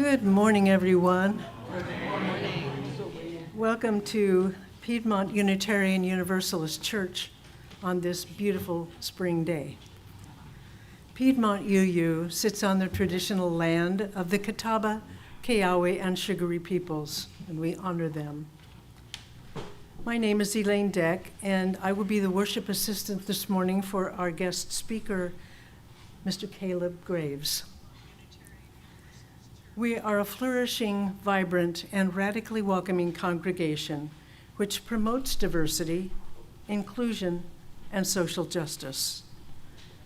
Good morning, everyone. Good morning. Welcome to Piedmont Unitarian Universalist Church on this beautiful spring day. Piedmont UU sits on the traditional land of the Catawba, Kiawe, and Shigari peoples, and we honor them. My name is Elaine Deck, and I will be the worship assistant this morning for our guest speaker, Mr. Kaleb Graves. We are a flourishing, vibrant, and radically welcoming congregation which promotes diversity, inclusion, and social justice.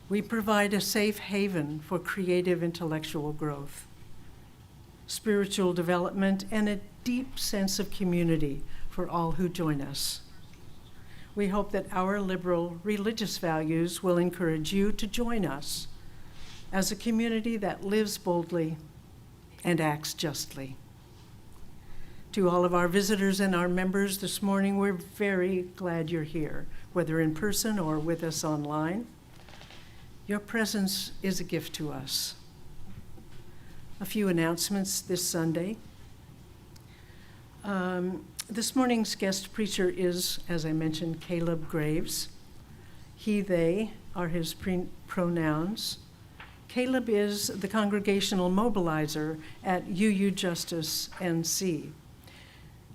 We provide a safe haven for creative intellectual growth, spiritual development, and a deep sense of community for all who join us. We hope that our liberal religious values will encourage you to join us as a community that lives boldly and acts justly. To all of our visitors and our members this morning, we're very glad you're here, whether in person or with us online. Your presence is a gift to us. A few announcements this Sunday. This morning's guest preacher is, as I mentioned, Kaleb Graves. He, they are his pronouns. Kaleb is the congregational mobilizer at UU Justice NC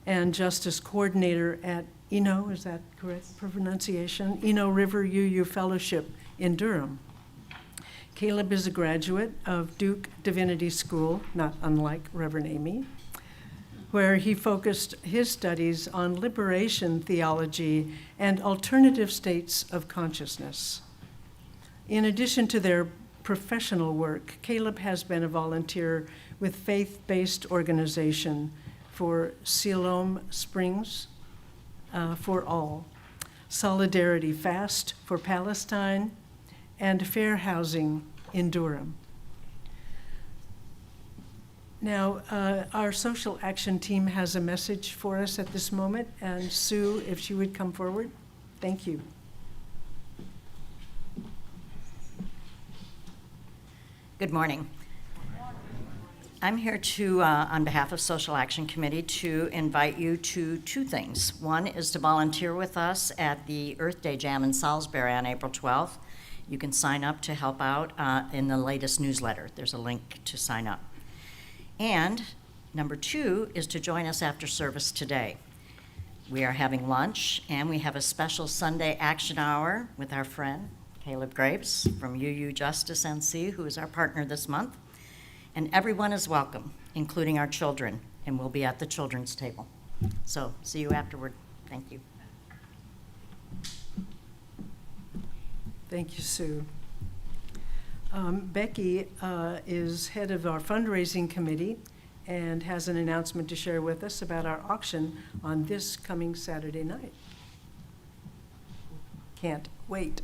and justice coordinator at Eno, is that correct pronunciation? Eno River UU Fellowship in Durham. Kaleb is a graduate of Duke Divinity School, not unlike Reverend Amy, where he focused his studies on liberation theology and alternative states of consciousness. In addition to their professional work, Kaleb has been a volunteer with faith-based organization for Siloam Springs for All, Solidarity Fast for Palestine, and Fair Housing in Durham. Now, our social action team has a message for us at this moment, and Sue, if she would come forward. Thank you. Good morning. I'm here to, on behalf of Social Action Committee, to invite you to two things. One is to volunteer with us at the Earth Day Jam in Salisbury on April 12th. You can sign up to help out in the latest newsletter. There's a link to sign up. And number two is to join us after service today. We are having lunch, and we have a special Sunday action hour with our friend, Kaleb Graves from UU Justice NC, who is our partner this month. And everyone is welcome, including our children, and we'll be at the children's table. So see you afterward. Thank you. Thank you, Sue. Becky is head of our fundraising committee and has an announcement to share with us about our auction on this coming Saturday night. Can't wait.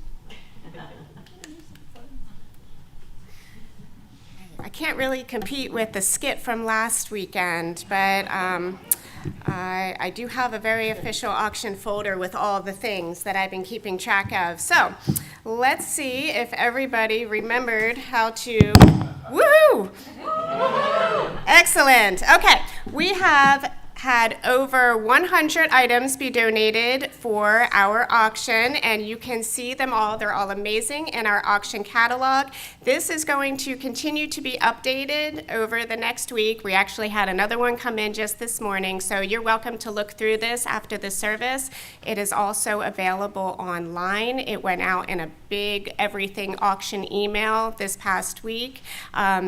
I can't really compete with the skit from last weekend, but I do have a very official auction folder with all the things that I've been keeping track of. So let's see if everybody remembered how to, woohoo! Excellent. Okay, we have had over 100 items be donated for our auction, and you can see them all. They're all amazing in our auction catalog. This is going to continue to be updated over the next week. We actually had another one come in just this morning, so you're welcome to look through this after the service. It is also available online. It went out in a big everything auction email this past week,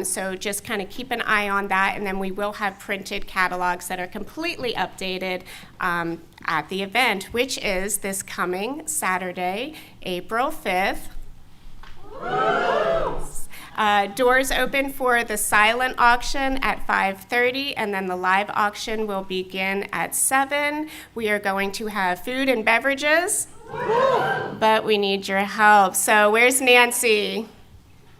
so just kind of keep an eye on that, and then we will have printed catalogs that are completely updated at the event, which is this coming Saturday, April 5th. Doors open for the silent auction at 5:30, and then the live auction will begin at 7. We are going to have food and beverages, but we need your help. So where's Nancy?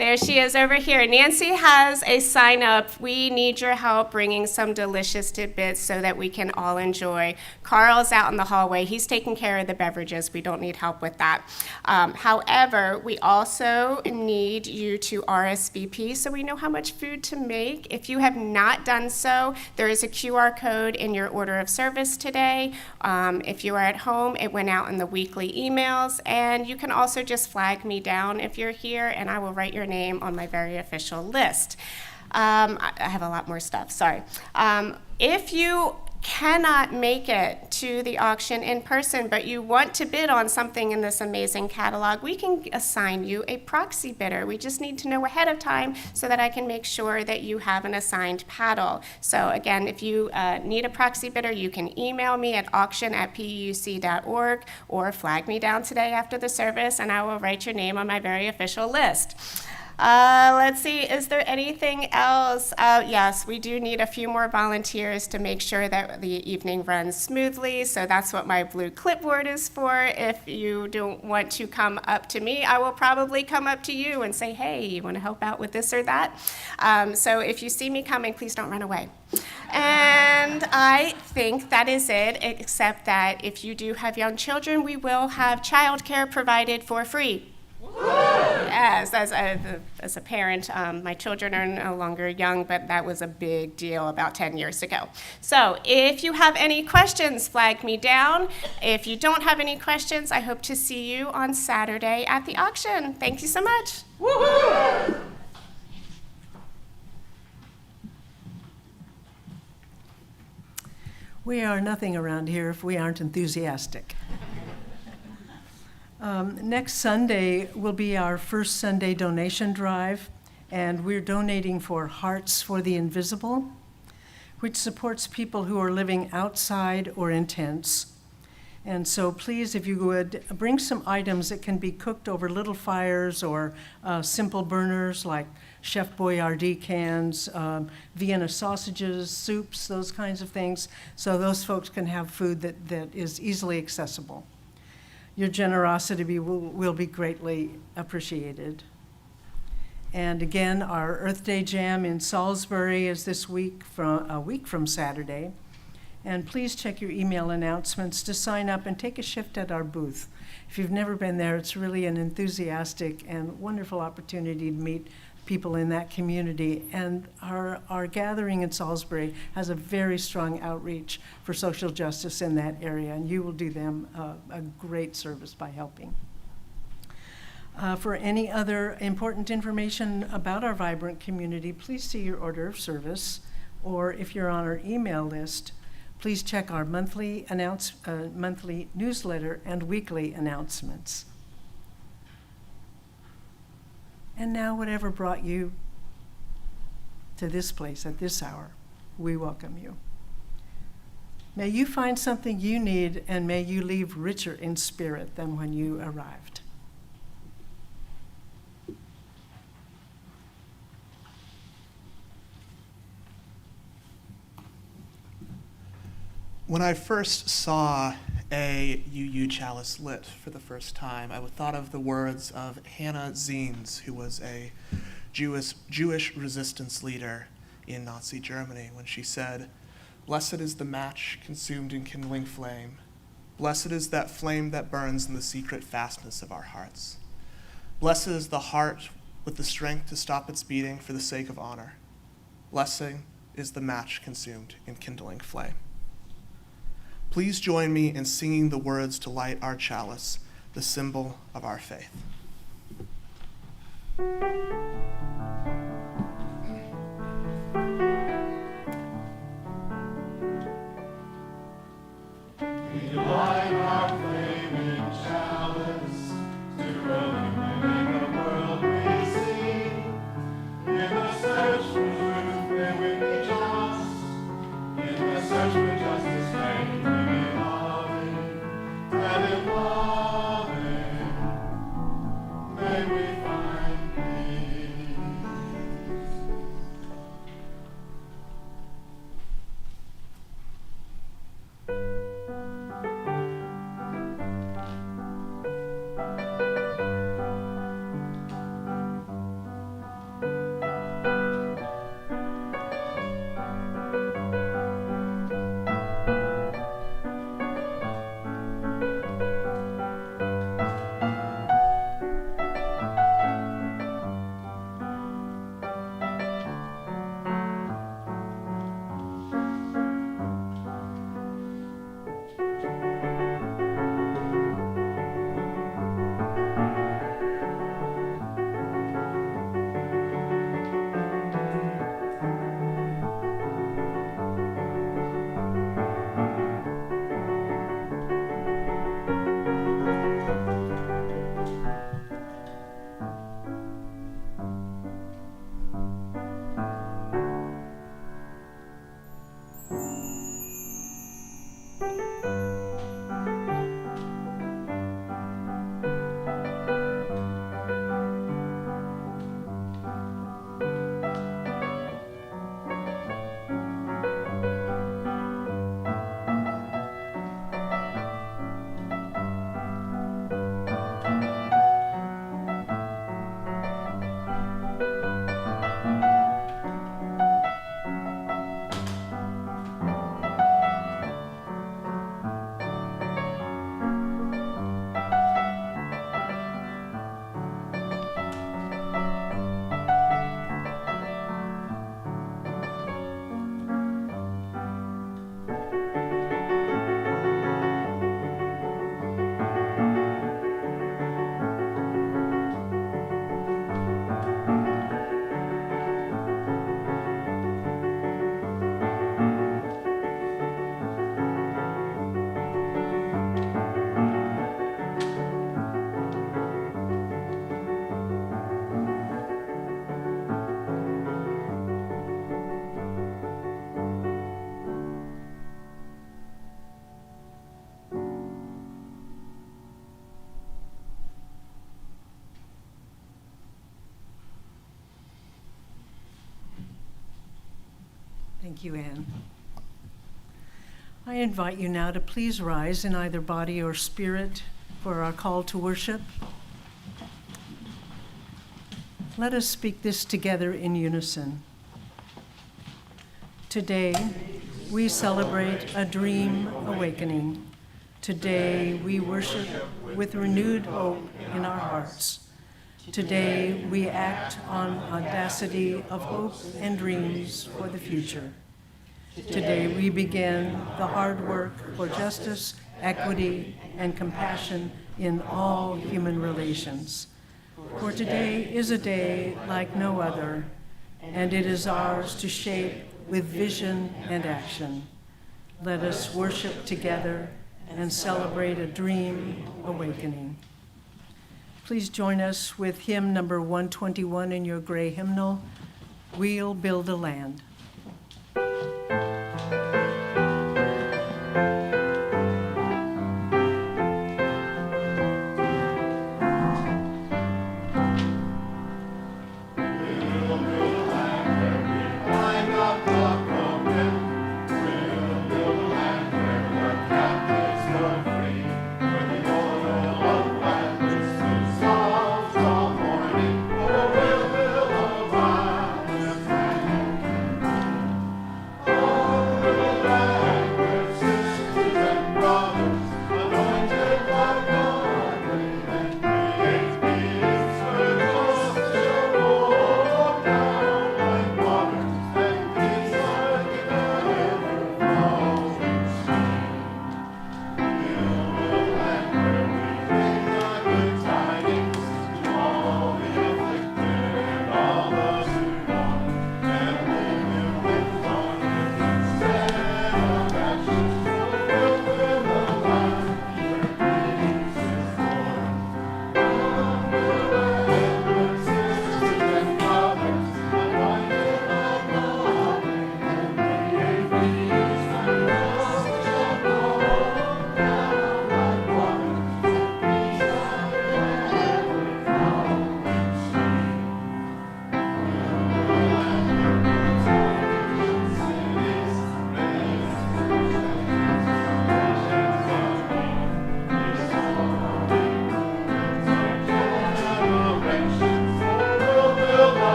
There she is over here. Nancy has a sign up. We need your help bringing some delicious tidbits so that we can all enjoy. Carl's out in the hallway. He's taking care of the beverages. We don't need help with that. However, we also need you to RSVP so we know how much food to make. If you have not done so, there is a QR code in your order of service today. If you are at home, it went out in the weekly emails. And you can also just flag me down if you're here, and I will write your name on my very official list. I have a lot more stuff, sorry. If you cannot make it to the auction in person, but you want to bid on something in this amazing catalog, we can assign you a proxy bidder. We just need to know ahead of time so that I can make sure that you have an assigned paddle. So again, if you need a proxy bidder, you can email me at auction@puc.org or flag me down today after the service, and I will write your name on my very official list. Let's see, is there anything else? Yes, we do need a few more volunteers to make sure that the evening runs smoothly, so that's what my blue clipboard is for. If you don't want to come up to me, I will probably come up to you and say, hey, you want to help out with this or that? So if you see me coming, please don't run away. And I think that is it, except that if you do have young children, we will have childcare provided for free. Yes, as a parent, my children are no longer young, but that was a big deal about 10 years ago. So if you have any questions, flag me down. If you don't have any questions, I hope to see you on Saturday at the auction. Thank you so much. Woo-hoo! We are nothing around here if we aren't enthusiastic. Next Sunday will be our first Sunday donation drive, and we're donating for Hearts for the Invisible, which supports people who are living outside or in tents. And so please, if you would, bring some items that can be cooked over little fires or simple burners like Chef Boyardee cans, Vienna sausages, soups, those kinds of things, so those folks can have food that is easily accessible. Your generosity will be greatly appreciated. And again, our Earth Day Jam in Salisbury is this week, a week from Saturday. And please check your email announcements to sign up and take a shift at our booth. If you've never been there, it's really an enthusiastic and wonderful opportunity to meet people in that community. And our gathering in Salisbury has a very strong outreach for social justice in that area, and you will do them a great service by helping. For any other important information about our vibrant community, please see your order of service, or if you're on our email list, please check our monthly newsletter and weekly announcements. And now, whatever brought you to this place at this hour, we welcome you. May you find something you need, and may you leave richer in spirit than when you arrived. When I first saw a UU chalice lit for the first time, I thought of the words of Hannah Ziens, who was a Jewish resistance leader in Nazi Germany, when she said, "Blessed is the match consumed in kindling flame. Blessed is that flame that burns in the secret fastness of our hearts. Blessed is the heart with the strength to stop its beating for the sake of honor. Blessed is the match consumed in kindling flame." Please join me in singing the words to light our chalice, the symbol of our faith. We light our flaming chalice to illuminate the world we see. In the search for truth, may we be just. In the search for justice, may we be loving. And in loving, may we find peace. Thank you, Anne. I invite you now to please rise in either body or spirit for our call to worship. Let us speak this together in unison. Today, we celebrate a dream awakening. Today, we worship with renewed hope in our hearts. Today, we act on audacity of hope and dreams for the future. Today, we begin the hard work for justice, equity, and compassion in all human relations. For today is a day like no other, and it is ours to shape with vision and action. Let us worship together and celebrate a dream awakening. Please join us with hymn number 121 in your gray hymnal, We'll Build a Land.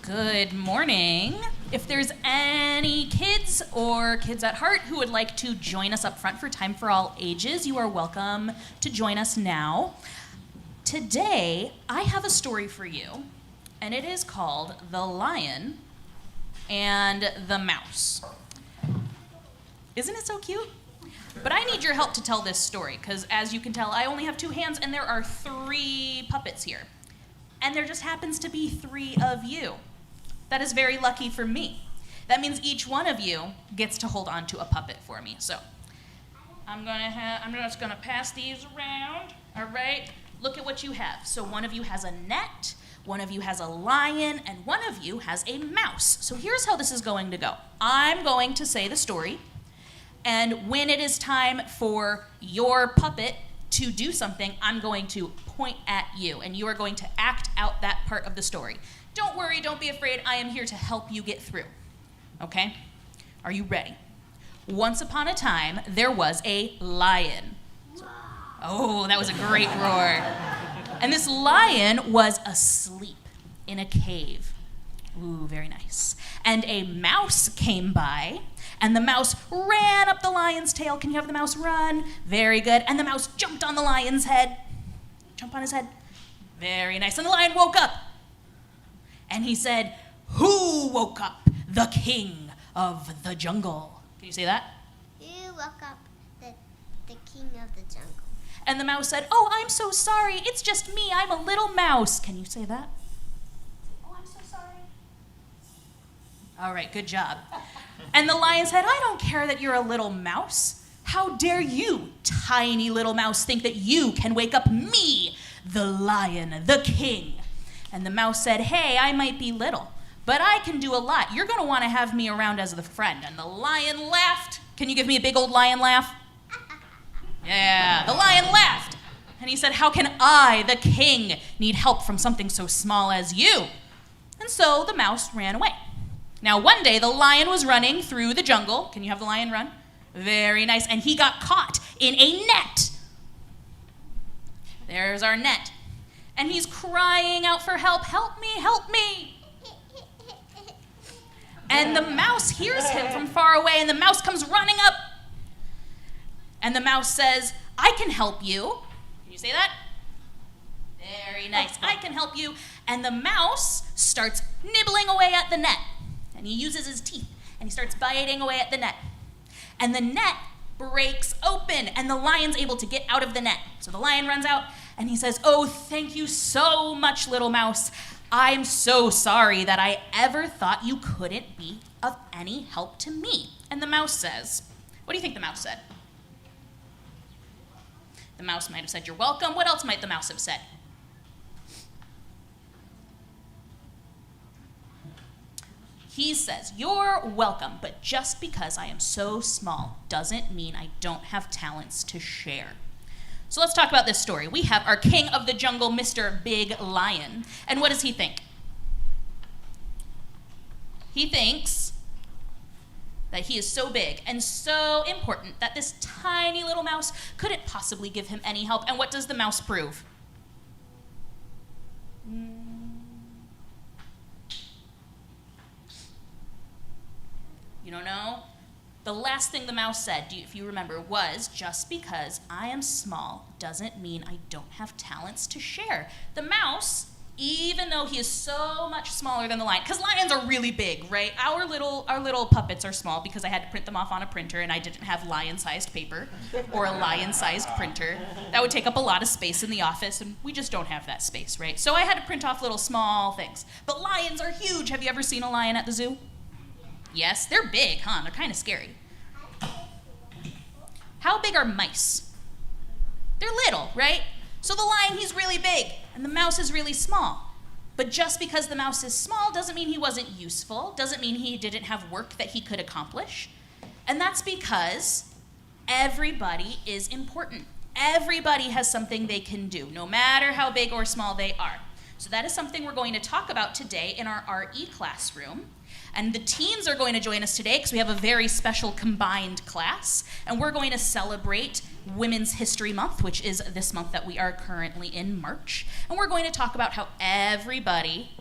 Good morning. If there's any kids or kids at heart who would like to join us up front for Time for All Ages, you are welcome to join us now. Today, I have a story for you, and it is called The Lion and the Mouse. Isn't it so cute? But I need your help to tell this story, because as you can tell, I only have 2 hands, and there are 3 puppets here. And there just happens to be 3 of you. That is very lucky for me. That means each one of you gets to hold on to a puppet for me. So I'm just gonna pass these around. All right, look at what you have. So one of you has a net, one of you has a lion, and one of you has a mouse. So here's how this is going to go. I'm going to say the story, and when it is time for your puppet to do something, I'm going to point at you, and you are going to act out that part of the story. Don't worry, don't be afraid. I am here to help you get through. Okay? Are you ready? Once upon a time, there was a lion. Oh, that was a great roar. And this lion was asleep in a cave. Ooh, very nice. And a mouse came by, and the mouse ran up the lion's tail. Can you have the mouse run? Very good. And the mouse jumped on the lion's head. Jump on his head. Very nice. And the lion woke up. And he said, "Who woke up the king of the jungle?" Can you say that? Who woke up the king of the jungle? And the mouse said, "Oh, I'm so sorry. It's just me. I'm a little mouse." Can you say that? "Oh, I'm so sorry." All right, good job. And the lion said, "I don't care that you're a little mouse. How dare you, tiny little mouse, think that you can wake up me, the lion, the king?" And the mouse said, "Hey, I might be little, but I can do a lot. You're going to want to have me around as the friend." And the lion laughed. Can you give me a big old lion laugh? Yeah, the lion laughed. And he said, "How can I, the king, need help from something so small as you?" And so the mouse ran away. Now, one day, the lion was running through the jungle. Can you have the lion run? Very nice. And he got caught in a net. There's our net. And he's crying out for help. "Help me, help me." And the mouse hears him from far away, and the mouse comes running up. And the mouse says, "I can help you." Can you say that? Very nice. "I can help you." And the mouse starts nibbling away at the net. And he uses his teeth, and he starts biting away at the net. And the net breaks open, and the lion's able to get out of the net. So the lion runs out, and he says, "Oh, thank you so much, little mouse. I'm so sorry that I ever thought you couldn't be of any help to me." And the mouse says, what do you think the mouse said? The mouse might have said, "You're welcome." What else might the mouse have said? He says, "You're welcome, but just because I am so small doesn't mean I don't have talents to share." So let's talk about this story. We have our king of the jungle, Mr. Big Lion. And what does he think? He thinks that he is so big and so important that this tiny little mouse couldn't possibly give him any help. And what does the mouse prove? You don't know? The last thing the mouse said, if you remember, was, "Just because I am small doesn't mean I don't have talents to share." The mouse, even though he is so much smaller than the lion, because lions are really big, right? Our little puppets are small because I had to print them off on a printer and I didn't have lion-sized paper or a lion-sized printer. That would take up a lot of space in the office, and we just don't have that space, right? So I had to print off little small things. But lions are huge. Have you ever seen a lion at the zoo? Yes, they're big, huh? They're kind of scary. How big are mice? They're little, right? So the lion, he's really big, and the mouse is really small. But just because the mouse is small doesn't mean he wasn't useful, doesn't mean he didn't have work that he could accomplish. And that's because everybody is important. Everybody has something they can do, no matter how big or small they are. So that is something we're going to talk about today in our RE classroom. And the teens are going to join us today because we have a very special combined class. And we're going to celebrate Women's History Month, which is this month that we are currently in, March. And we're going to talk about how everybody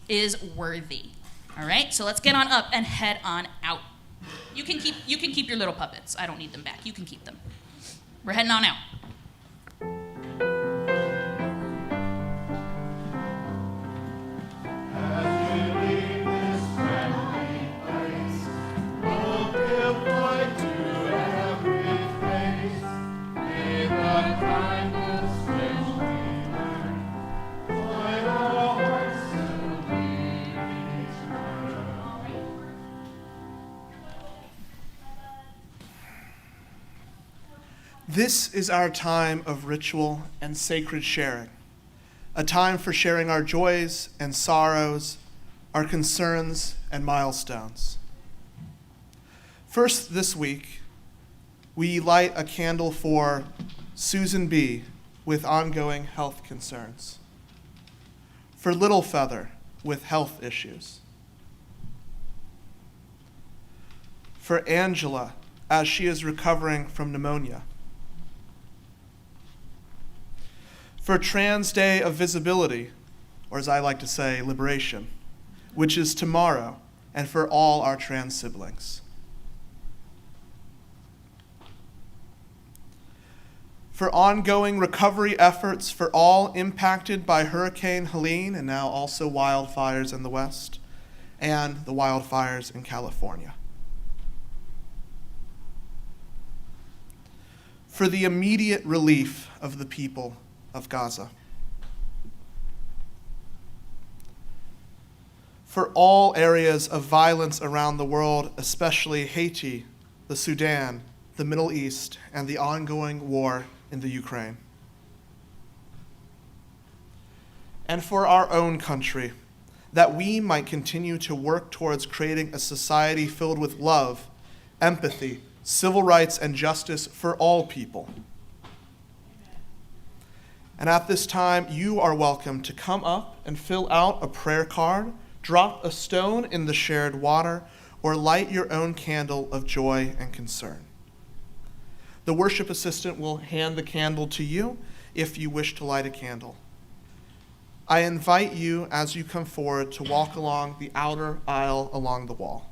is worthy. All right, so let's get on up and head on out. You can keep your little puppets. I don't need them back. You can keep them. We're heading on out. This is our time of ritual and sacred sharing, a time for sharing our joys and sorrows, our concerns and milestones. First this week, we light a candle for Susan B. with ongoing health concerns, for Little Feather with health issues, for Angela as she is recovering from pneumonia, for Trans Day of Visibility, or as I like to say, liberation, which is tomorrow, and for all our trans siblings. For ongoing recovery efforts for all impacted by Hurricane Helene and now also wildfires in the West and the wildfires in California. For the immediate relief of the people of Gaza. For all areas of violence around the world, especially Haiti, the Sudan, the Middle East, and the ongoing war in the Ukraine. And for our own country, that we might continue to work towards creating a society filled with love, empathy, civil rights, and justice for all people. And at this time, you are welcome to come up and fill out a prayer card, drop a stone in the shared water, or light your own candle of joy and concern. The worship assistant will hand the candle to you if you wish to light a candle. I invite you as you come forward to walk along the outer aisle along the wall.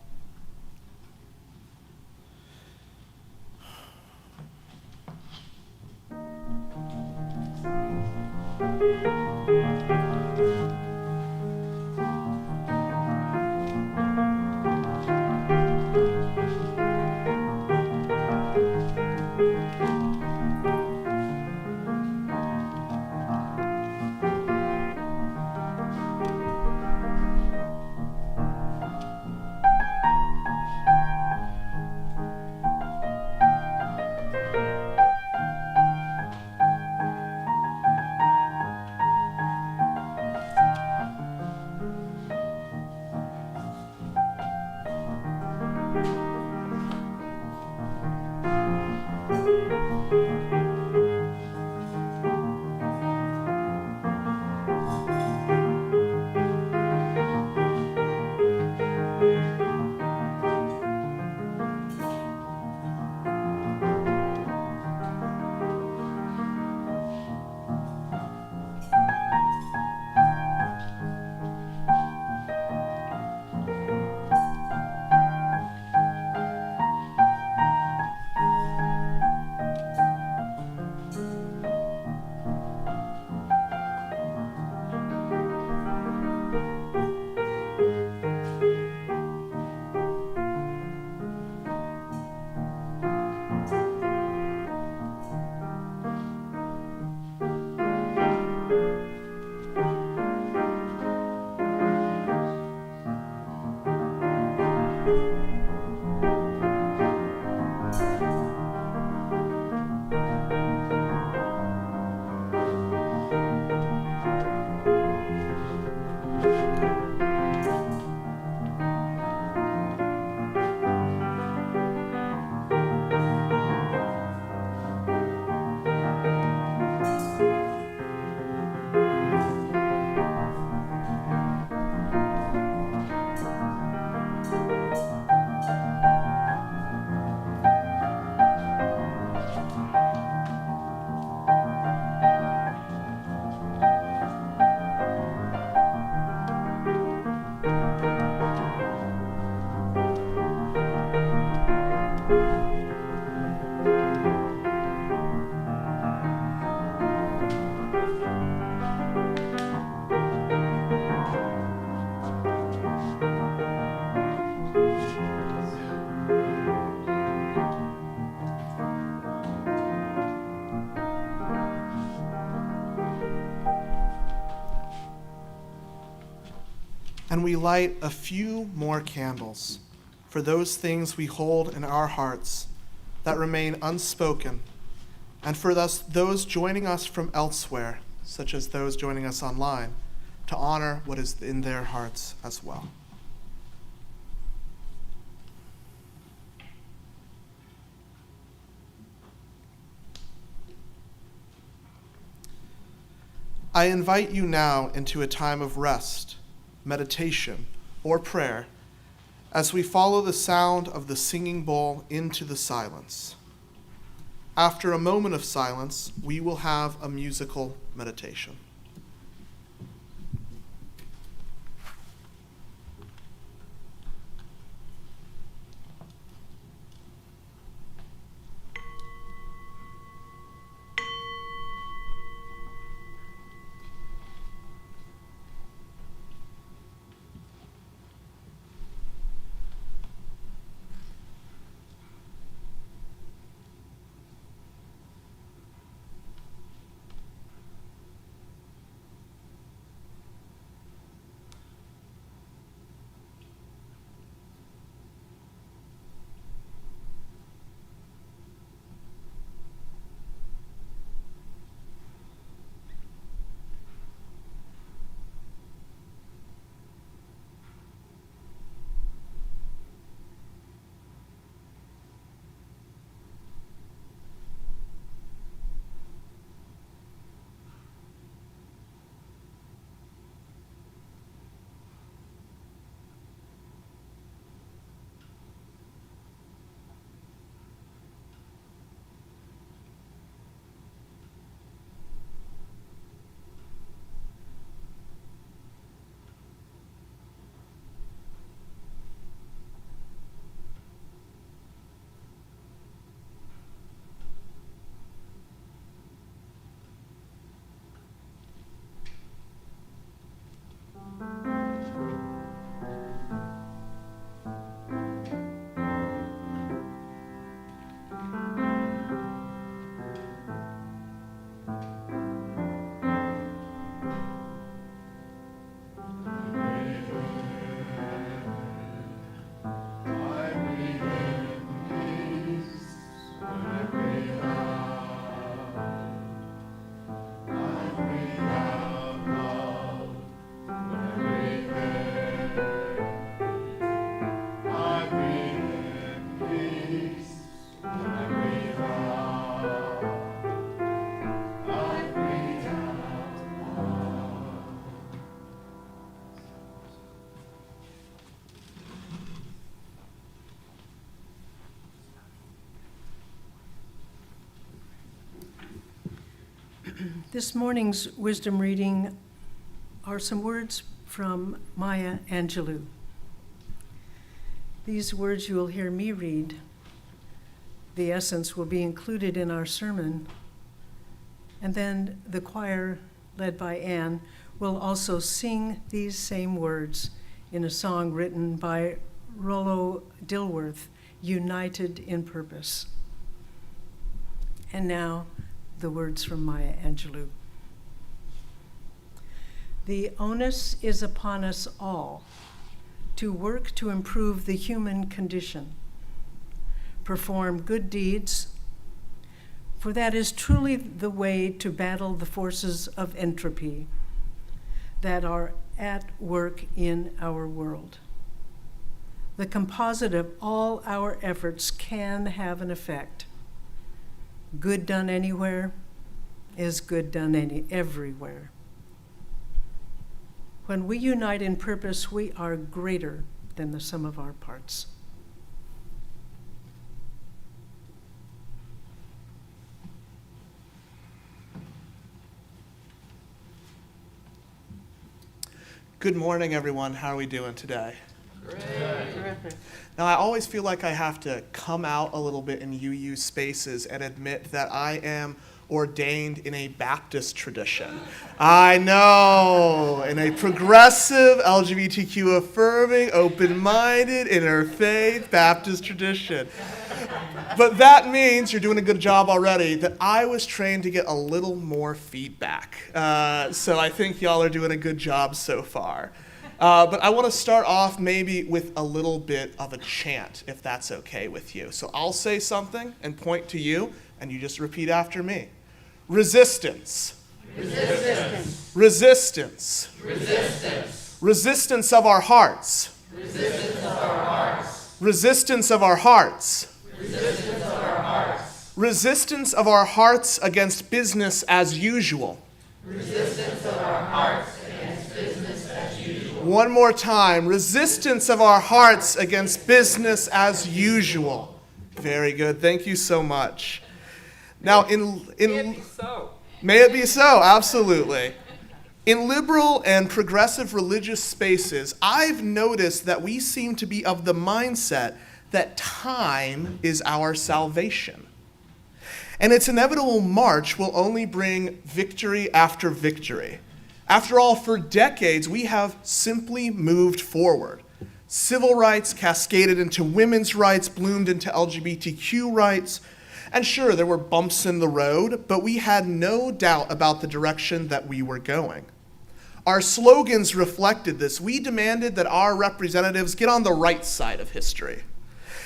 And we light a few more candles for those things we hold in our hearts that remain unspoken, and for those joining us from elsewhere, such as those joining us online, to honor what is in their hearts as well. I invite you now into a time of rest, meditation, or prayer as we follow the sound of the singing bowl into the silence. After a moment of silence, we will have a musical meditation. This morning's wisdom reading are some words from Maya Angelou. These words you will hear me read. The essence will be included in our sermon. And then the choir, led by Anne, will also sing these same words in a song written by Rollo Dilworth, United in Purpose. And now, the words from Maya Angelou. The onus is upon us all to work to improve the human condition, perform good deeds, for that is truly the way to battle the forces of entropy that are at work in our world. The composite of all our efforts can have an effect. Good done anywhere is good done everywhere. When we unite in purpose, we are greater than the sum of our parts. Good morning, everyone. How are we doing today? Great. Now, I always feel like I have to come out a little bit in UU spaces and admit that I am ordained in a Baptist tradition. I know, in a progressive, LGBTQ affirming, open-minded, interfaith Baptist tradition. But that means, you're doing a good job already, that I was trained to get a little more feedback. So I think y'all are doing a good job so far. But I want to start off maybe with a little bit of a chant, if that's okay with you. So I'll say something and point to you, and you just repeat after me. Resistance. Resistance. Resistance. Resistance. Resistance of our hearts. Resistance of our hearts. Resistance of our hearts. Resistance of our hearts. Resistance of our hearts against business as usual. Resistance of our hearts against business as usual. One more time. Resistance of our hearts against business as usual. Very good. Thank you so much. Now, May it be so. Absolutely. In liberal and progressive religious spaces, I've noticed that we seem to be of the mindset that time is our salvation. And its inevitable march will only bring victory after victory. After all, for decades, we have simply moved forward. Civil rights cascaded into women's rights, bloomed into LGBTQ rights. And sure, there were bumps in the road, but we had no doubt about the direction that we were going. Our slogans reflected this. We demanded that our representatives get on the right side of history.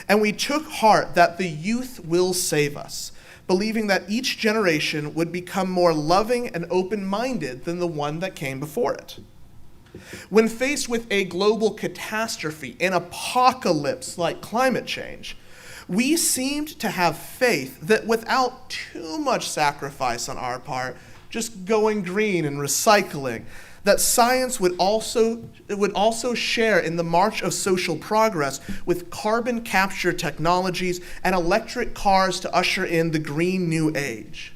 And we took heart that the youth will save us, believing that each generation would become more loving and open-minded than the one that came before it. When faced with a global catastrophe, an apocalypse like climate change, we seemed to have faith that without too much sacrifice on our part, just going green and recycling, that science would also share in the march of social progress with carbon capture technologies and electric cars to usher in the Green New Age.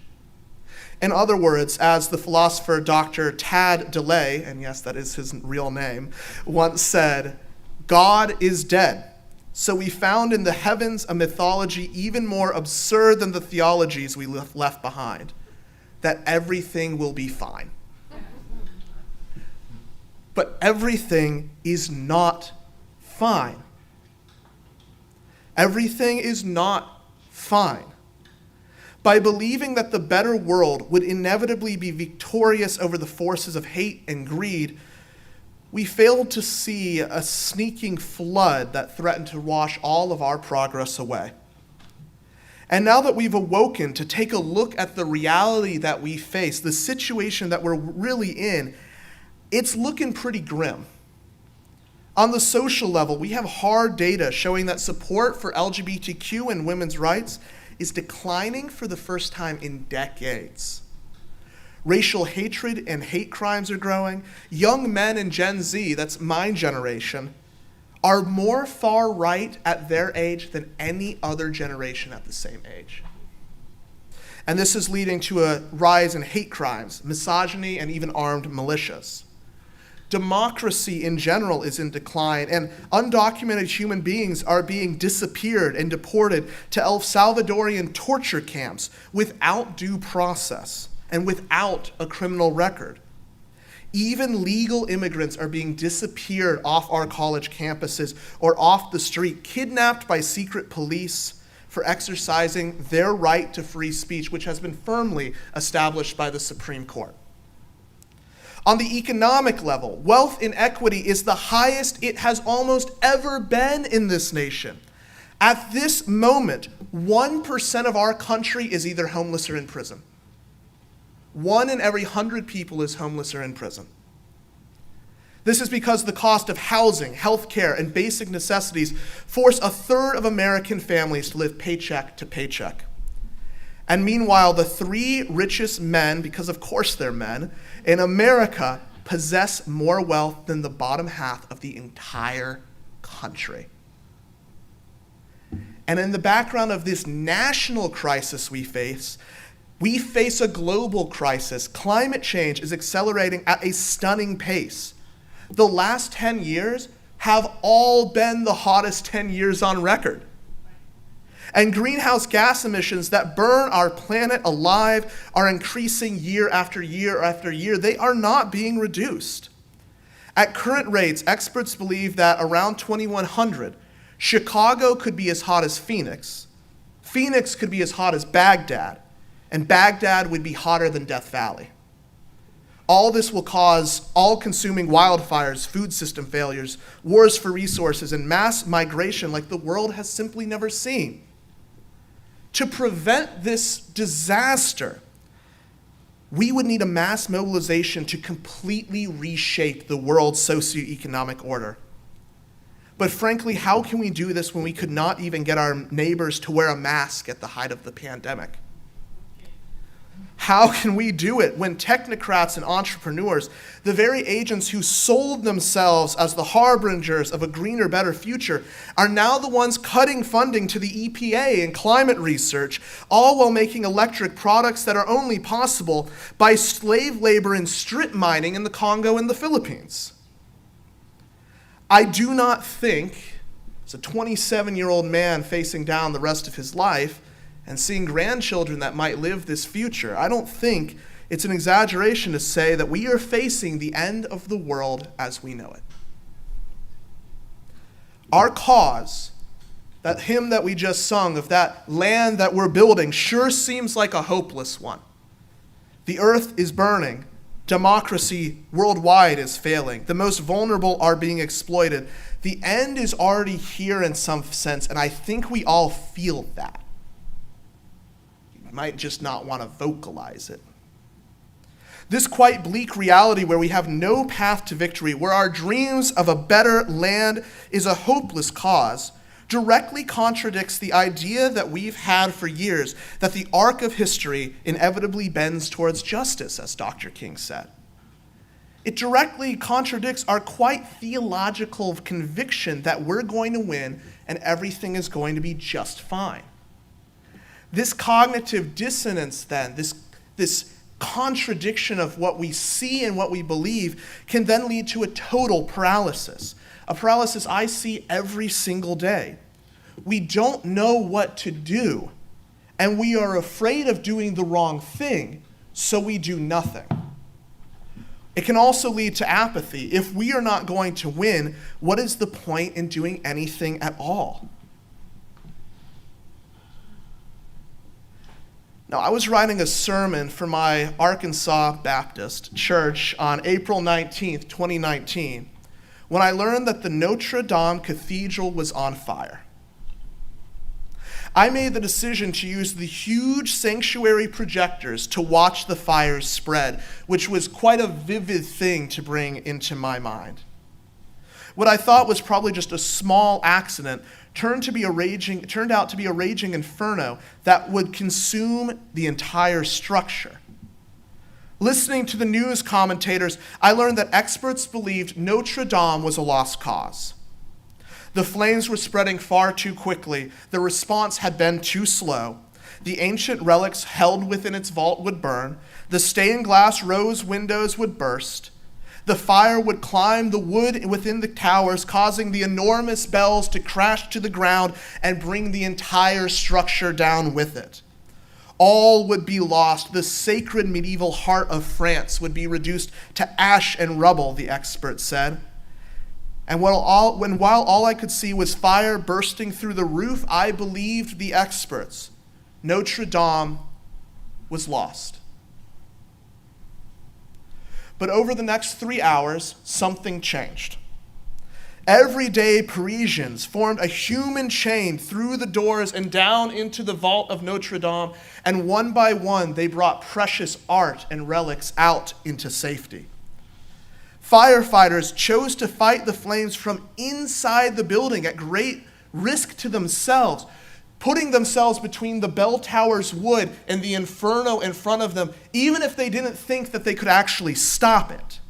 In other words, as the philosopher Dr. Tad DeLay, and yes, that is his real name, once said, "God is dead. So we found in the heavens a mythology even more absurd than the theologies we left behind, that everything will be fine." But everything is not fine. Everything is not fine. By believing that the better world would inevitably be victorious over the forces of hate and greed, we failed to see a sneaking flood that threatened to wash all of our progress away. And now that we've awoken to take a look at the reality that we face, the situation that we're really in, it's looking pretty grim. On the social level, we have hard data showing that support for LGBTQ and women's rights is declining for the first time in decades. Racial hatred and hate crimes are growing. Young men in Gen Z, that's my generation, are more far right at their age than any other generation at the same age. And this is leading to a rise in hate crimes, misogyny, and even armed militias. Democracy in general is in decline, and undocumented human beings are being disappeared and deported to El Salvadorian torture camps without due process and without a criminal record. Even legal immigrants are being disappeared off our college campuses or off the street, kidnapped by secret police for exercising their right to free speech, which has been firmly established by the Supreme Court. On the economic level, wealth inequity is the highest it has almost ever been in this nation. At this moment, 1% of our country is either homeless or in prison. 1 in every 100 people is homeless or in prison. This is because the cost of housing, health care, and basic necessities force a third of American families to live paycheck to paycheck. And meanwhile, the 3 richest men, because of course they're men, in America possess more wealth than the bottom half of the entire country. And in the background of this national crisis we face a global crisis. Climate change is accelerating at a stunning pace. The last 10 years have all been the hottest 10 years on record. And greenhouse gas emissions that burn our planet alive are increasing year after year after year. They are not being reduced. At current rates, experts believe that around 2100, Chicago could be as hot as Phoenix, Phoenix could be as hot as Baghdad, and Baghdad would be hotter than Death Valley. All this will cause all-consuming wildfires, food system failures, wars for resources, and mass migration like the world has simply never seen. To prevent this disaster, we would need a mass mobilization to completely reshape the world's socioeconomic order. But frankly, how can we do this when we could not even get our neighbors to wear a mask at the height of the pandemic? How can we do it when technocrats and entrepreneurs, the very agents who sold themselves as the harbingers of a greener, better future, are now the ones cutting funding to the EPA and climate research, all while making electric products that are only possible by slave labor and strip mining in the Congo and the Philippines? I do not think, as a 27-year-old man facing down the rest of his life, and seeing grandchildren that might live this future, I don't think it's an exaggeration to say that we are facing the end of the world as we know it. Our cause, that hymn that we just sung of that land that we're building, sure seems like a hopeless one. The earth is burning. Democracy worldwide is failing. The most vulnerable are being exploited. The end is already here in some sense, and I think we all feel that. Might just not want to vocalize it. This quite bleak reality where we have no path to victory, where our dreams of a better land is a hopeless cause, directly contradicts the idea that we've had for years that the arc of history inevitably bends towards justice, as Dr. King said. It directly contradicts our quite theological conviction that we're going to win and everything is going to be just fine. This cognitive dissonance, then, this contradiction of what we see and what we believe, can then lead to a total paralysis, a paralysis I see every single day. We don't know what to do, and we are afraid of doing the wrong thing, so we do nothing. It can also lead to apathy. If we are not going to win, what is the point in doing anything at all? Now, I was writing a sermon for my Arkansas Baptist church on April 19th, 2019, when I learned that the Notre Dame Cathedral was on fire. I made the decision to use the huge sanctuary projectors to watch the fires spread, which was quite a vivid thing to bring into my mind. What I thought was probably just a small accident turned out to be a raging inferno that would consume the entire structure. Listening to the news commentators, I learned that experts believed Notre Dame was a lost cause. The flames were spreading far too quickly. The response had been too slow. The ancient relics held within its vault would burn. The stained glass rose windows would burst. The fire would climb the wood within the towers, causing the enormous bells to crash to the ground and bring the entire structure down with it. All would be lost. The sacred medieval heart of France would be reduced to ash and rubble, the experts said. And while all I could see was fire bursting through the roof, I believed the experts. Notre Dame was lost. But over the next 3 hours, something changed. Everyday Parisians formed a human chain through the doors and down into the vault of Notre Dame, and one by one they brought precious art and relics out into safety. Firefighters chose to fight the flames from inside the building at great risk to themselves, putting themselves between the bell tower's wood and the inferno in front of them, even if they didn't think that they could actually stop it.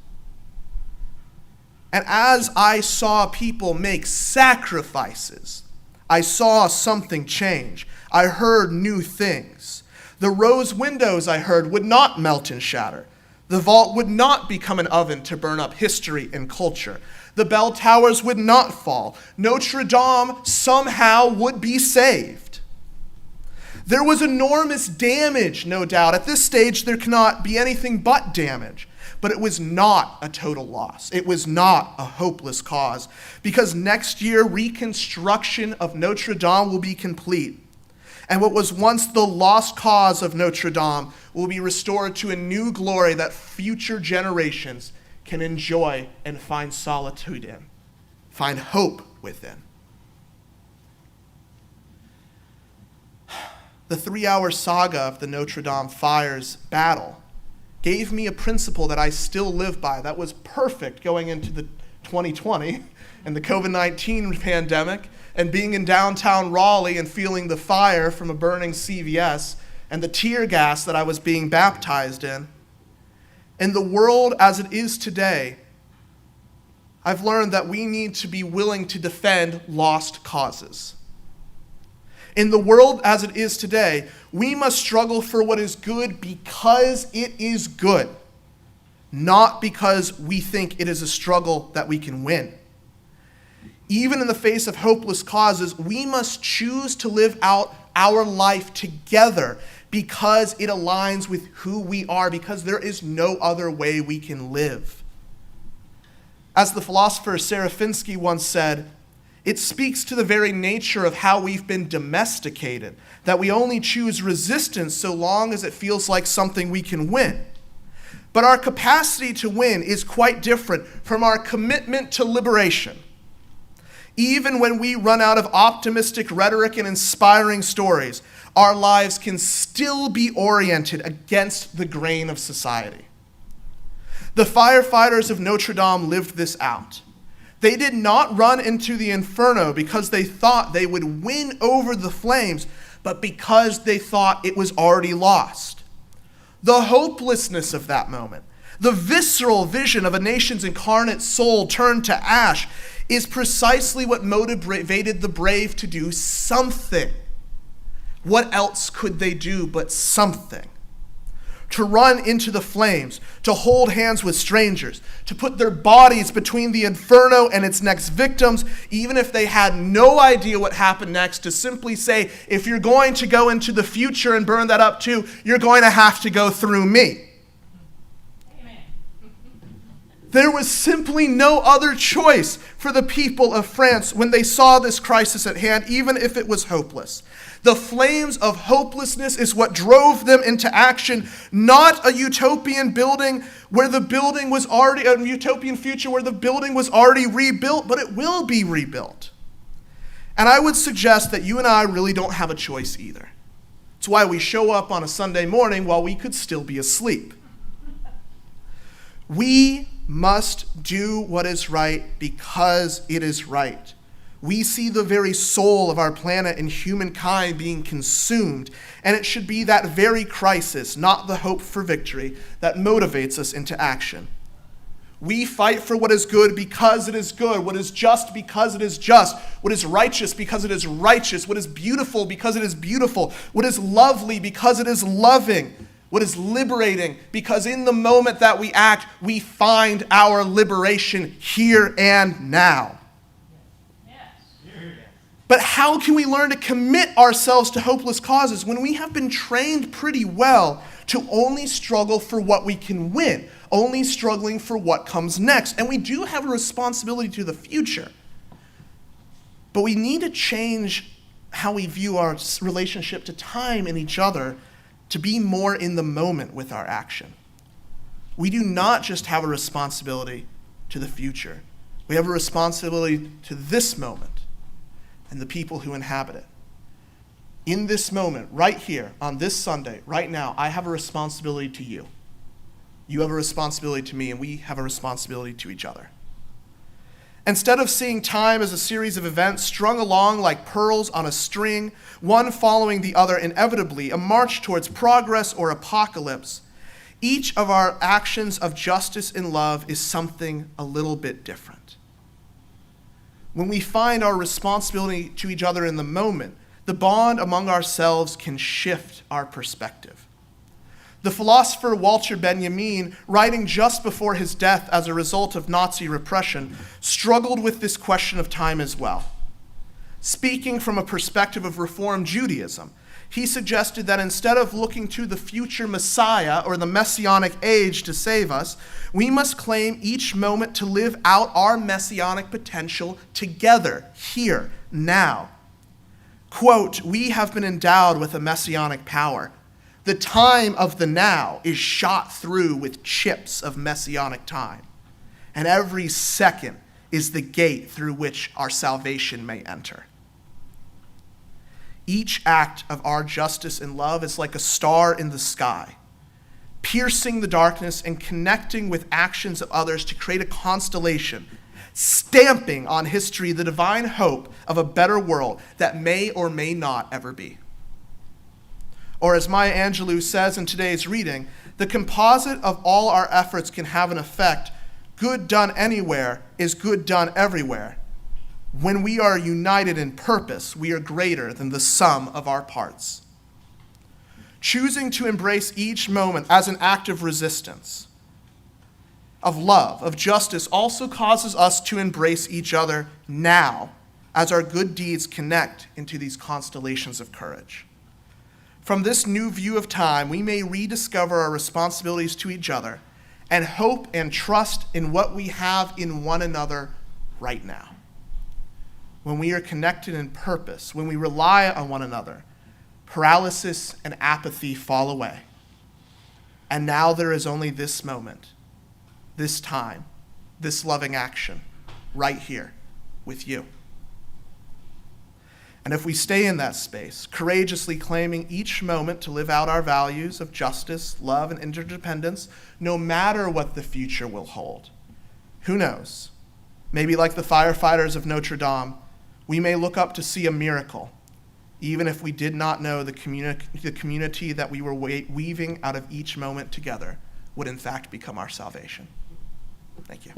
And as I saw people make sacrifices, I saw something change. I heard new things. The rose windows, I heard, would not melt and shatter. The vault would not become an oven to burn up history and culture. The bell towers would not fall. Notre Dame somehow would be saved. There was enormous damage, no doubt. At this stage, there cannot be anything but damage. But it was not a total loss. It was not a hopeless cause. Because next year, reconstruction of Notre Dame will be complete. And what was once the lost cause of Notre Dame will be restored to a new glory that future generations can enjoy and find solitude in, find hope within. The 3-hour saga of the Notre Dame fires battle gave me a principle that I still live by that was perfect going into the 2020 and the COVID-19 pandemic and being in downtown Raleigh and feeling the fire from a burning CVS and the tear gas that I was being baptized in the world as it is today, I've learned that we need to be willing to defend lost causes. In the world as it is today, we must struggle for what is good because it is good, not because we think it is a struggle that we can win. Even in the face of hopeless causes, we must choose to live out our life together because it aligns with who we are, because there is no other way we can live. As the philosopher Serafinsky once said, it speaks to the very nature of how we've been domesticated, that we only choose resistance so long as it feels like something we can win. But our capacity to win is quite different from our commitment to liberation. Even when we run out of optimistic rhetoric and inspiring stories, our lives can still be oriented against the grain of society. The firefighters of Notre Dame lived this out. They did not run into the inferno because they thought they would win over the flames, but because they thought it was already lost. The hopelessness of that moment, the visceral vision of a nation's incarnate soul turned to ash, is precisely what motivated the brave to do something. What else could they do but something? To run into the flames, to hold hands with strangers, to put their bodies between the inferno and its next victims, even if they had no idea what happened next, to simply say, if you're going to go into the future and burn that up too, you're going to have to go through me. Amen. There was simply no other choice for the people of France when they saw this crisis at hand, even if it was hopeless. The flames of hopelessness is what drove them into action, not a utopian building where the building was already, a utopian future where the building was already rebuilt, but it will be rebuilt. And I would suggest that you and I really don't have a choice either. It's why we show up on a Sunday morning while we could still be asleep. We must do what is right because it is right. We see the very soul of our planet and humankind being consumed, and it should be that very crisis, not the hope for victory, that motivates us into action. We fight for what is good because it is good, what is just because it is just, what is righteous because it is righteous, what is beautiful because it is beautiful, what is lovely because it is loving, what is liberating because in the moment that we act, we find our liberation here and now. But how can we learn to commit ourselves to hopeless causes when we have been trained pretty well to only struggle for what we can win, only struggling for what comes next? And we do have a responsibility to the future. But we need to change how we view our relationship to time and each other to be more in the moment with our action. We do not just have a responsibility to the future. We have a responsibility to this moment and the people who inhabit it. In this moment, right here, on this Sunday, right now, I have a responsibility to you. You have a responsibility to me, and we have a responsibility to each other. Instead of seeing time as a series of events strung along like pearls on a string, one following the other inevitably, a march towards progress or apocalypse, each of our actions of justice and love is something a little bit different. When we find our responsibility to each other in the moment, the bond among ourselves can shift our perspective. The philosopher Walter Benjamin, writing just before his death as a result of Nazi repression, struggled with this question of time as well. Speaking from a perspective of Reform Judaism, he suggested that instead of looking to the future Messiah or the Messianic age to save us, we must claim each moment to live out our Messianic potential together, here, now. Quote, we have been endowed with a Messianic power. The time of the now is shot through with chips of Messianic time, and every second is the gate through which our salvation may enter. Each act of our justice and love is like a star in the sky, piercing the darkness and connecting with actions of others to create a constellation, stamping on history the divine hope of a better world that may or may not ever be. Or as Maya Angelou says in today's reading, the composite of all our efforts can have an effect. Good done anywhere is good done everywhere. When we are united in purpose, we are greater than the sum of our parts. Choosing to embrace each moment as an act of resistance, of love, of justice, also causes us to embrace each other now as our good deeds connect into these constellations of courage. From this new view of time, we may rediscover our responsibilities to each other and hope and trust in what we have in one another right now. When we are connected in purpose, when we rely on one another, paralysis and apathy fall away. And now there is only this moment, this time, this loving action, right here with you. And if we stay in that space, courageously claiming each moment to live out our values of justice, love, and interdependence, no matter what the future will hold, who knows? Maybe like the firefighters of Notre Dame, we may look up to see a miracle, even if we did not know the community that we were weaving out of each moment together would in fact become our salvation. Thank you.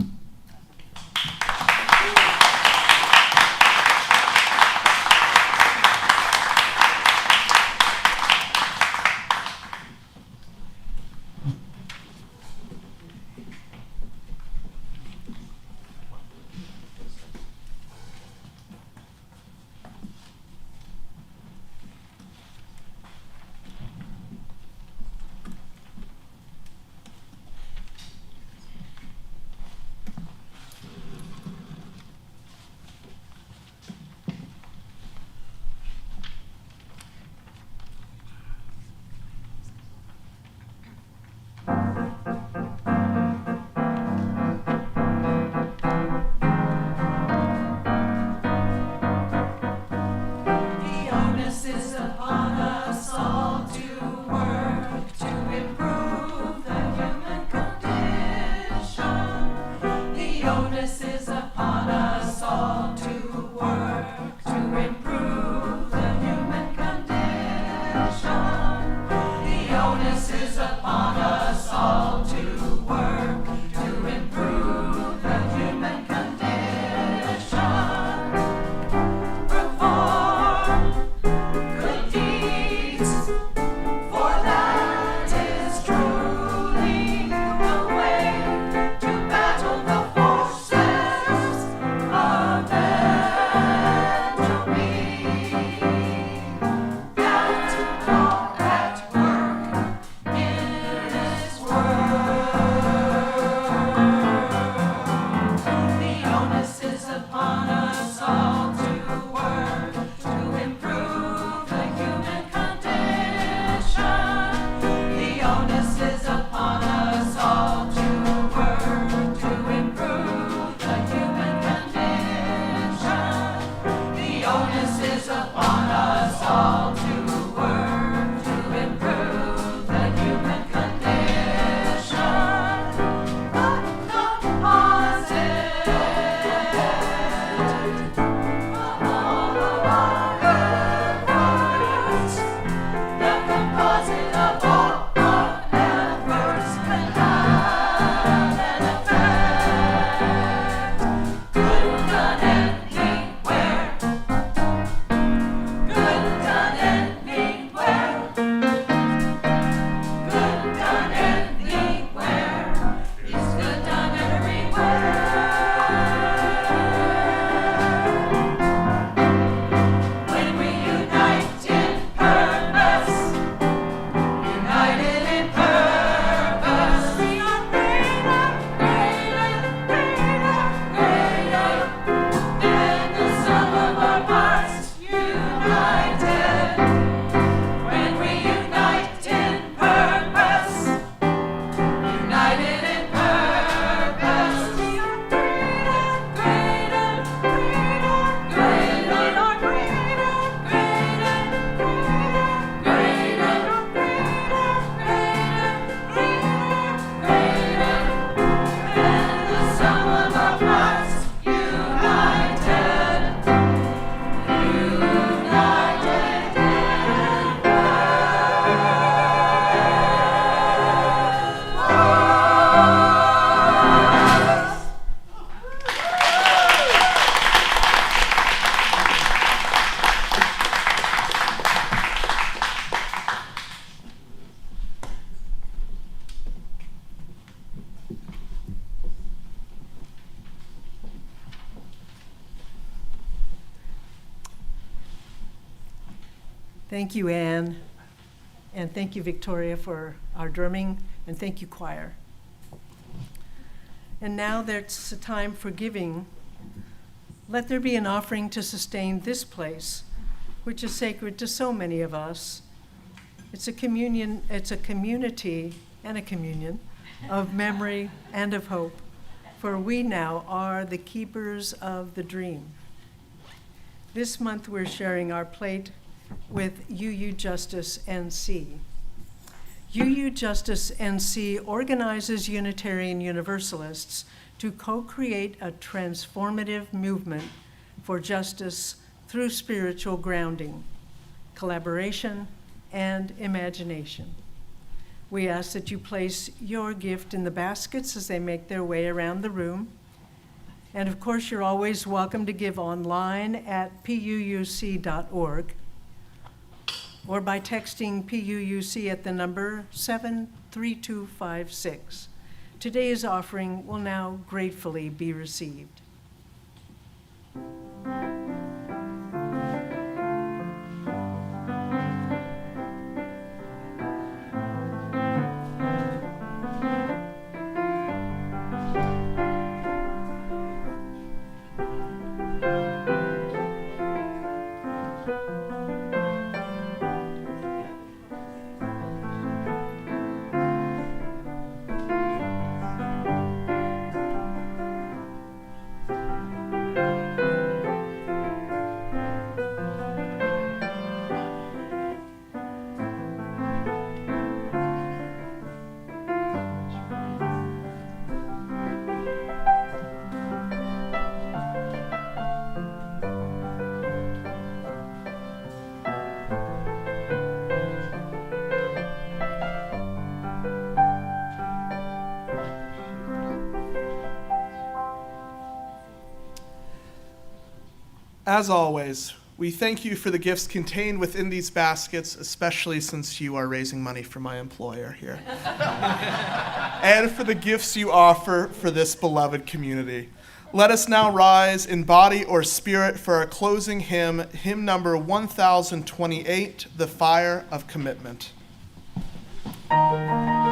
Thank you, Anne. And thank you, Victoria, for our drumming. And thank you, choir. And now there's a time for giving. Let there be an offering to sustain this place, which is sacred to so many of us. It's a communion, it's a community and a communion of memory and of hope, for we now are the keepers of the dream. This month we're sharing our plate with UU Justice NC. UU Justice NC organizes Unitarian Universalists to co-create a transformative movement for justice through spiritual grounding, collaboration, and imagination. We ask that you place your gift in the baskets as they make their way around the room. And of course, you're always welcome to give online at puuc.org or by texting PUUC at the number 73256. Today's offering will now gratefully be received. As always, we thank you for the gifts contained within these baskets, especially since you are raising money for my employer here, and for the gifts you offer for this beloved community. Let us now rise in body or spirit for our closing hymn, hymn number 1028, The Fire of Commitment. And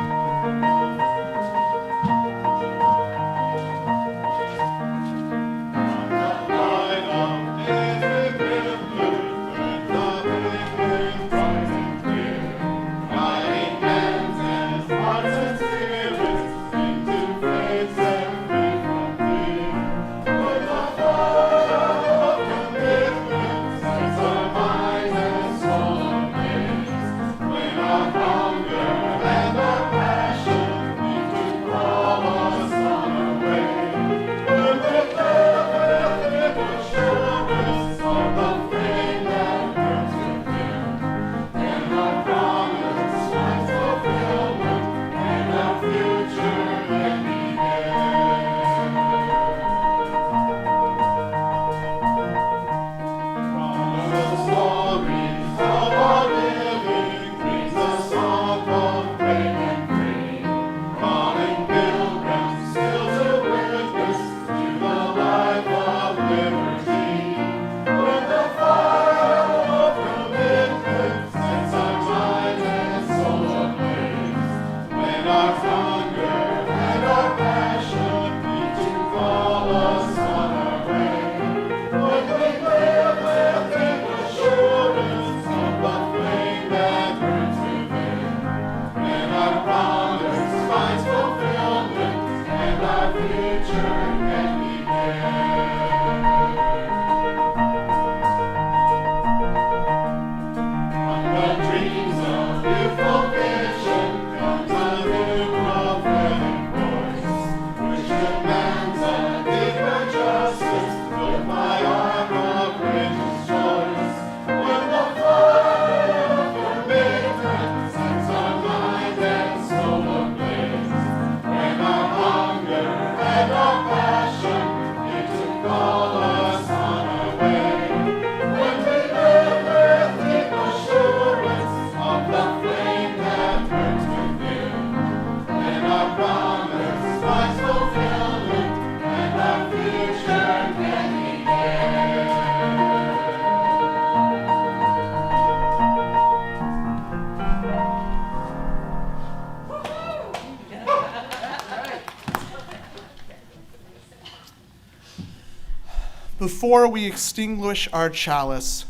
Before we extinguish our chalice,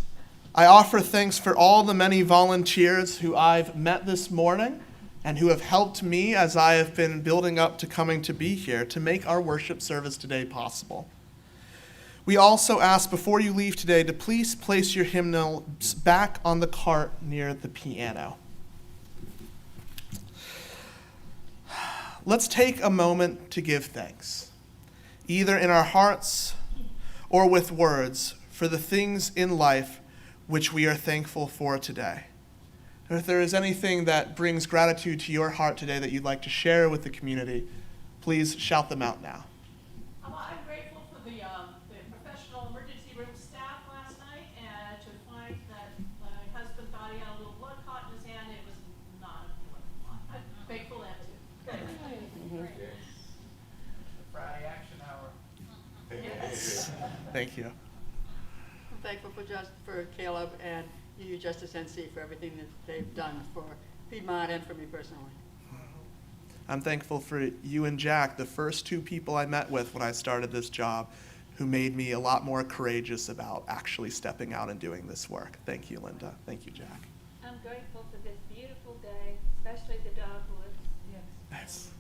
I offer thanks for all the many volunteers who I've met this morning and who have helped me as I have been building up to coming to be here to make our worship service today possible. We also ask before you leave today to please place your hymnals back on the cart near the piano. Let's take a moment to give thanks, either in our hearts or with words, for the things in life which we are thankful for today. And if there is anything that brings gratitude to your heart today that you'd like to share with the community, please shout them out now. I'm grateful for the professional emergency room staff last night, and to find that my husband thought he had a little blood clot in his hand. It was not a blood clot. I'm thankful that too. Friday action hour. Yes. Thank you. I'm thankful for Kaleb and UU Justice NC for everything that they've done for Piedmont and for me personally. I'm thankful for you and Jack, the first two people I met with when I started this job, who made me a lot more courageous about actually stepping out and doing this work. Thank you, Linda. Thank you, Jack. I'm grateful for this beautiful day, especially the dogwoods. Yes. Nice.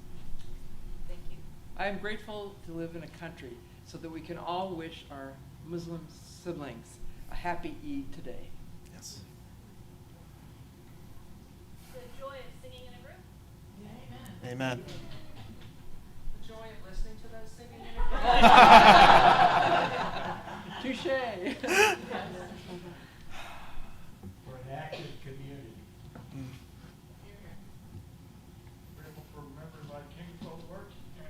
Thank you. I am grateful to live in a country so that we can all wish our Muslim siblings a happy Eid today. Yes. The joy of singing in a group. Amen. The joy of listening to those singing in a Touche. For an active community. Grateful for members like King for the work and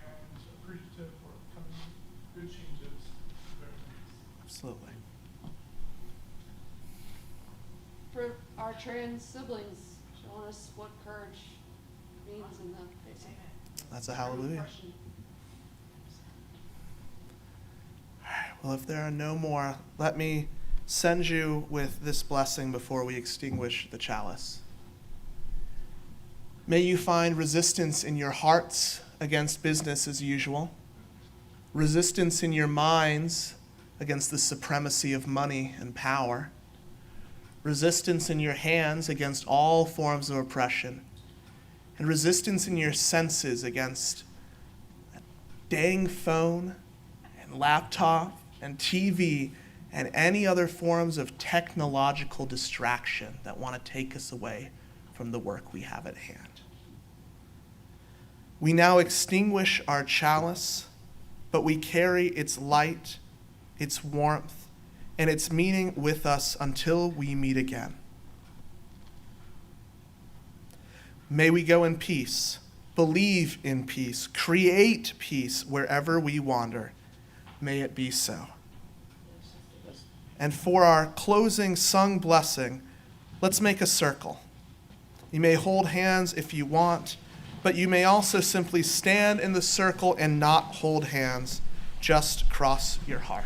appreciative for coming good changes. Very nice. Absolutely. For our trans siblings, showing us what courage means in the face of That's a hallelujah. oppression. All right, well, if there are no more, let me send you with this blessing before we extinguish the chalice. May you find resistance in your hearts against business as usual, resistance in your minds against the supremacy of money and power, resistance in your hands against all forms of oppression, and resistance in your senses against that dang phone and laptop and TV and any other forms of technological distraction that want to take us away from the work we have at hand. We now extinguish our chalice, but we carry its light, its warmth, and its meaning with us until we meet again. May we go in peace, believe in peace, create peace wherever we wander. May it be so. And for our closing sung blessing, let's make a circle. You may hold hands if you want, but you may also simply stand in the circle and not hold hands, just cross your heart.